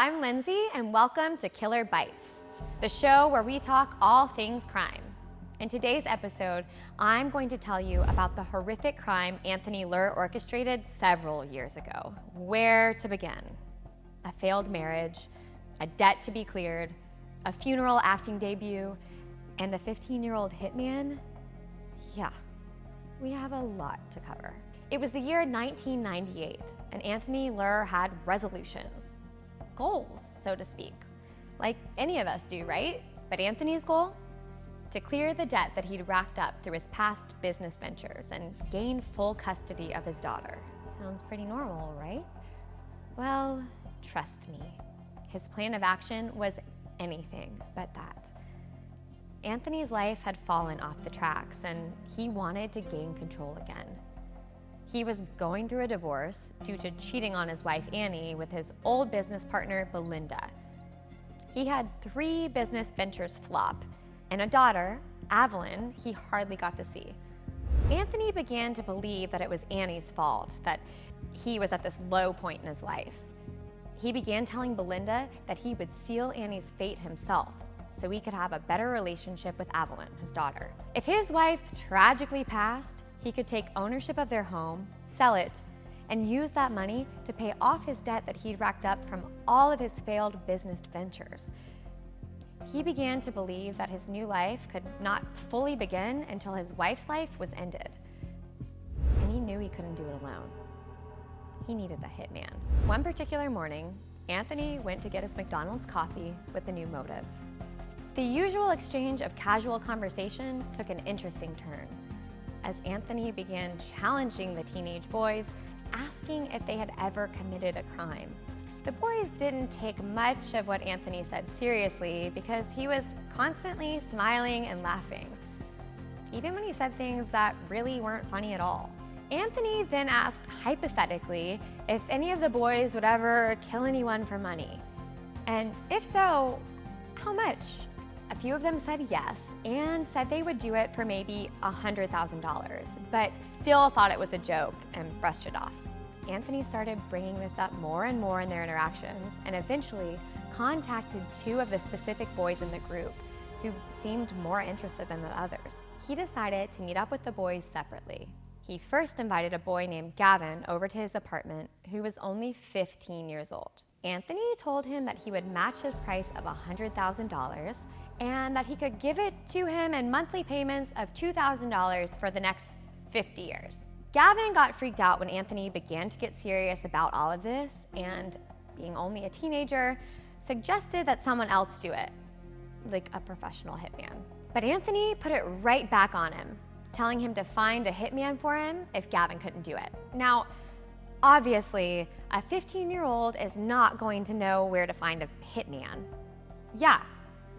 I'm Lindsay, and welcome to Killer Bites, the show where we talk all things crime. In today's episode, I'm going to tell you about the horrific crime Anthony Ler orchestrated several years ago. Where to begin? A failed marriage, a debt to be cleared, a funeral acting debut, and a 15-year-old hitman? Yeah, we have a lot to cover. It was the year 1998, and Anthony Ler had resolutions. Goals, so to speak. Like any of us do, right? But Anthony's goal? To clear the debt that he'd racked up through his past business ventures and gain full custody of his daughter. Sounds pretty normal, right? Well, trust me, his plan of action was anything but that. Anthony's life had fallen off the tracks, and he wanted to gain control again. He was going through a divorce due to cheating on his wife, Annie, with his old business partner, Belinda. He had 3 business ventures flop, and a daughter, Evelyn, he hardly got to see. Anthony began to believe that it was Annie's fault, that he was at this low point in his life. He began telling Belinda that he would seal Annie's fate himself, so he could have a better relationship with Evelyn, his daughter. If his wife tragically passed, he could take ownership of their home, sell it, and use that money to pay off his debt that he'd racked up from all of his failed business ventures. He began to believe that his new life could not fully begin until his wife's life was ended. And he knew he couldn't do it alone. He needed a hitman. One particular morning, Anthony went to get his McDonald's coffee with a new motive. The usual exchange of casual conversation took an interesting turn, as Anthony began challenging the teenage boys, asking if they had ever committed a crime. The boys didn't take much of what Anthony said seriously because he was constantly smiling and laughing, even when he said things that really weren't funny at all. Anthony then asked hypothetically if any of the boys would ever kill anyone for money, and if so, how much? A few of them said yes, and said they would do it for maybe $100,000, but still thought it was a joke and brushed it off. Anthony started bringing this up more and more in their interactions, and eventually contacted 2 of the specific boys in the group who seemed more interested than the others. He decided to meet up with the boys separately. He first invited a boy named Gavin over to his apartment who was only 15 years old. Anthony told him that he would match his price of $100,000 and that he could give it to him in monthly payments of $2,000 for the next 50 years. Gavin got freaked out when Anthony began to get serious about all of this, and being only a teenager, suggested that someone else do it, like a professional hitman. But Anthony put it right back on him, telling him to find a hitman for him if Gavin couldn't do it. Now, obviously, a 15-year-old is not going to know where to find a hitman. Yeah,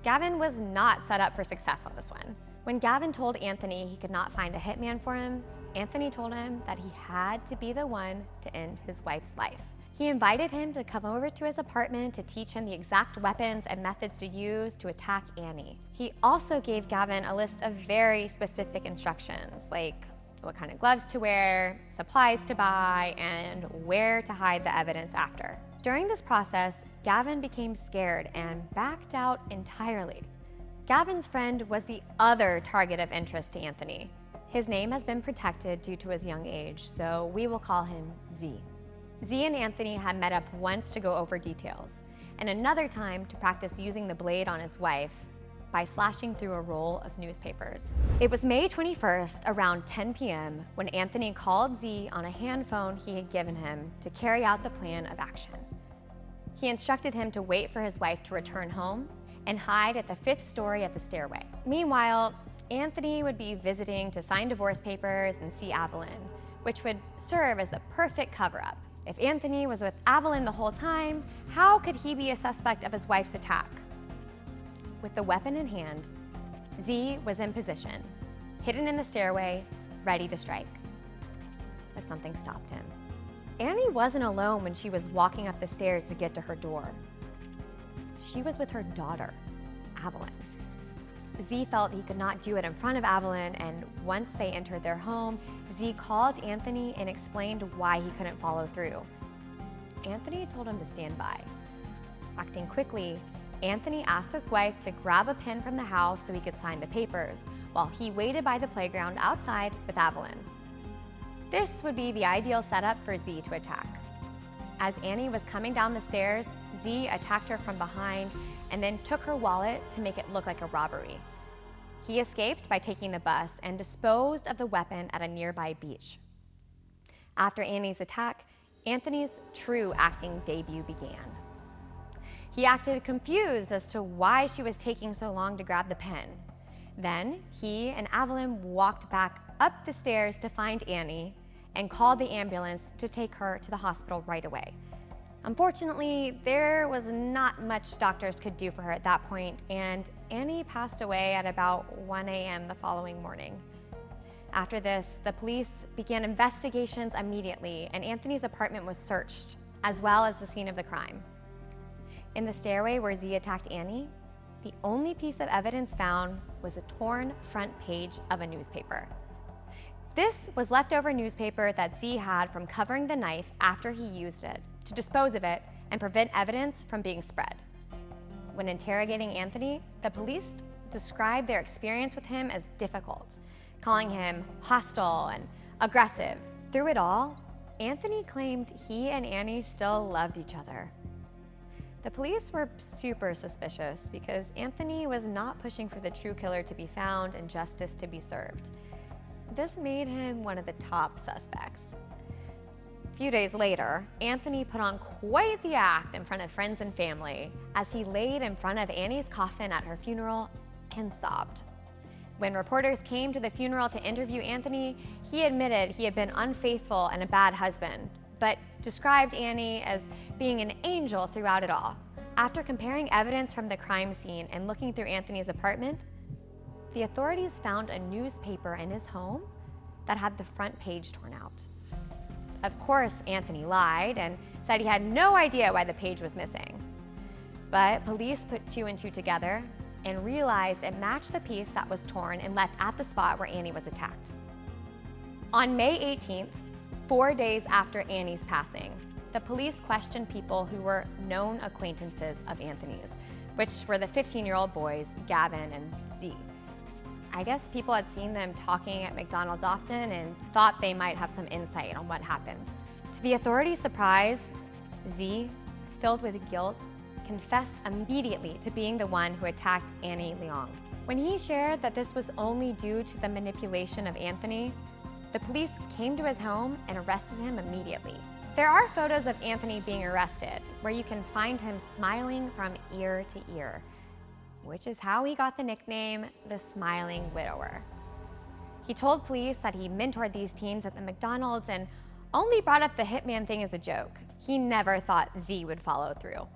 Gavin was not set up for success on this one. When Gavin told Anthony he could not find a hitman for him, Anthony told him that he had to be the one to end his wife's life. He invited him to come over to his apartment to teach him the exact weapons and methods to use to attack Annie. He also gave Gavin a list of very specific instructions, like what kind of gloves to wear, supplies to buy, and where to hide the evidence after. During this process, Gavin became scared and backed out entirely. Gavin's friend was the other target of interest to Anthony. His name has been protected due to his young age, so we will call him Z. Z and Anthony had met up once to go over details, and another time to practice using the blade on his wife by slashing through a roll of newspapers. It was May 21st, around 10 p.m., when Anthony called Z on a hand phone he had given him to carry out the plan of action. He instructed him to wait for his wife to return home and hide at the 5th story of the stairway. Meanwhile, Anthony would be visiting to sign divorce papers and see Evelyn, which would serve as the perfect cover-up. If Anthony was with Evelyn the whole time, how could he be a suspect of his wife's attack? With the weapon in hand, Z was in position, hidden in the stairway, ready to strike. But something stopped him. Annie wasn't alone when she was walking up the stairs to get to her door. She was with her daughter, Evelyn. Z felt he could not do it in front of Evelyn, and once they entered their home, Z called Anthony and explained why he couldn't follow through. Anthony told him to stand by. Acting quickly, Anthony asked his wife to grab a pen from the house so he could sign the papers, while he waited by the playground outside with Evelyn. This would be the ideal setup for Z to attack. As Annie was coming down the stairs, Z attacked her from behind and then took her wallet to make it look like a robbery. He escaped by taking the bus and disposed of the weapon at a nearby beach. After Annie's attack, Anthony's true acting debut began. He acted confused as to why she was taking so long to grab the pen. Then he and Evelyn walked back up the stairs to find Annie and called the ambulance to take her to the hospital right away. Unfortunately, there was not much doctors could do for her at that point, and Annie passed away at about 1 a.m. the following morning. After this, the police began investigations immediately, and Anthony's apartment was searched, as well as the scene of the crime. In the stairway where Z attacked Annie, the only piece of evidence found was a torn front page of a newspaper. This was leftover newspaper that Z had from covering the knife after he used it to dispose of it and prevent evidence from being spread. When interrogating Anthony, the police described their experience with him as difficult, calling him hostile and aggressive. Through it all, Anthony claimed he and Annie still loved each other. The police were super suspicious because Anthony was not pushing for the true killer to be found and justice to be served. This made him one of the top suspects. A few days later, Anthony put on quite the act in front of friends and family as he laid in front of Annie's coffin at her funeral and sobbed. When reporters came to the funeral to interview Anthony, he admitted he had been unfaithful and a bad husband, but described Annie as being an angel throughout it all. After comparing evidence from the crime scene and looking through Anthony's apartment, the authorities found a newspaper in his home that had the front page torn out. Of course, Anthony lied and said he had no idea why the page was missing. But police put two and two together and realized it matched the piece that was torn and left at the spot where Annie was attacked. On May 18th, 4 days after Annie's passing, the police questioned people who were known acquaintances of Anthony's, which were the 15-year-old boys, Gavin and Z. I guess people had seen them talking at McDonald's often and thought they might have some insight on what happened. To the authorities' surprise, Z, filled with guilt, confessed immediately to being the one who attacked Annie Leong. When he shared that this was only due to the manipulation of Anthony, the police came to his home and arrested him immediately. There are photos of Anthony being arrested where you can find him smiling from ear to ear, which is how he got the nickname, the Smiling Widower. He told police that he mentored these teens at the McDonald's and only brought up the Hitman thing as a joke. He never thought Z would follow through.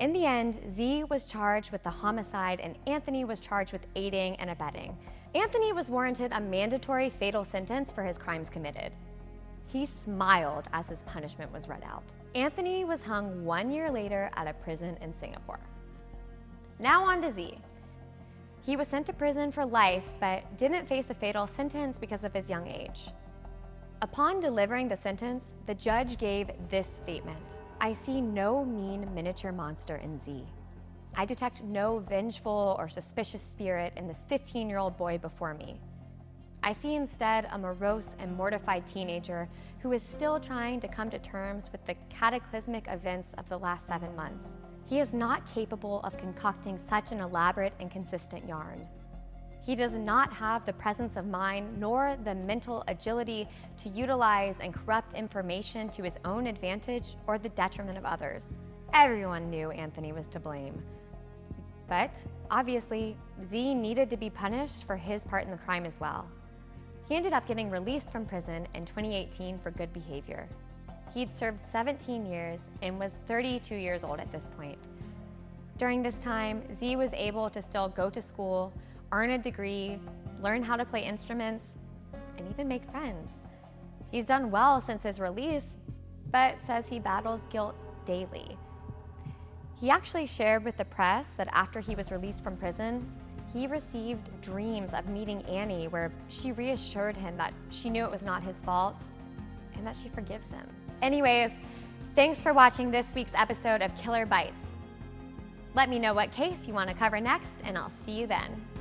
In the end, Z was charged with the homicide and Anthony was charged with aiding and abetting. Anthony was warranted a mandatory fatal sentence for his crimes committed. He smiled as his punishment was read out. Anthony was hung 1 year later at a prison in Singapore. Now on to Z. He was sent to prison for life, but didn't face a fatal sentence because of his young age. Upon delivering the sentence, the judge gave this statement: "I see no mean miniature monster in Z. I detect no vengeful or suspicious spirit in this 15-year-old boy before me. I see instead a morose and mortified teenager who is still trying to come to terms with the cataclysmic events of the last 7 months. He is not capable of concocting such an elaborate and consistent yarn. He does not have the presence of mind nor the mental agility to utilize and corrupt information to his own advantage or the detriment of others." Everyone knew Anthony was to blame. But obviously, Z needed to be punished for his part in the crime as well. He ended up getting released from prison in 2018 for good behavior. He'd served 17 years and was 32 years old at this point. During this time, Z was able to still go to school, earn a degree, learn how to play instruments, and even make friends. He's done well since his release, but says he battles guilt daily. He actually shared with the press that after he was released from prison, he received dreams of meeting Annie where she reassured him that she knew it was not his fault and and that she forgives him. Anyways, thanks for watching this week's episode of Killer Bites. Let me know what case you want to cover next, and I'll see you then.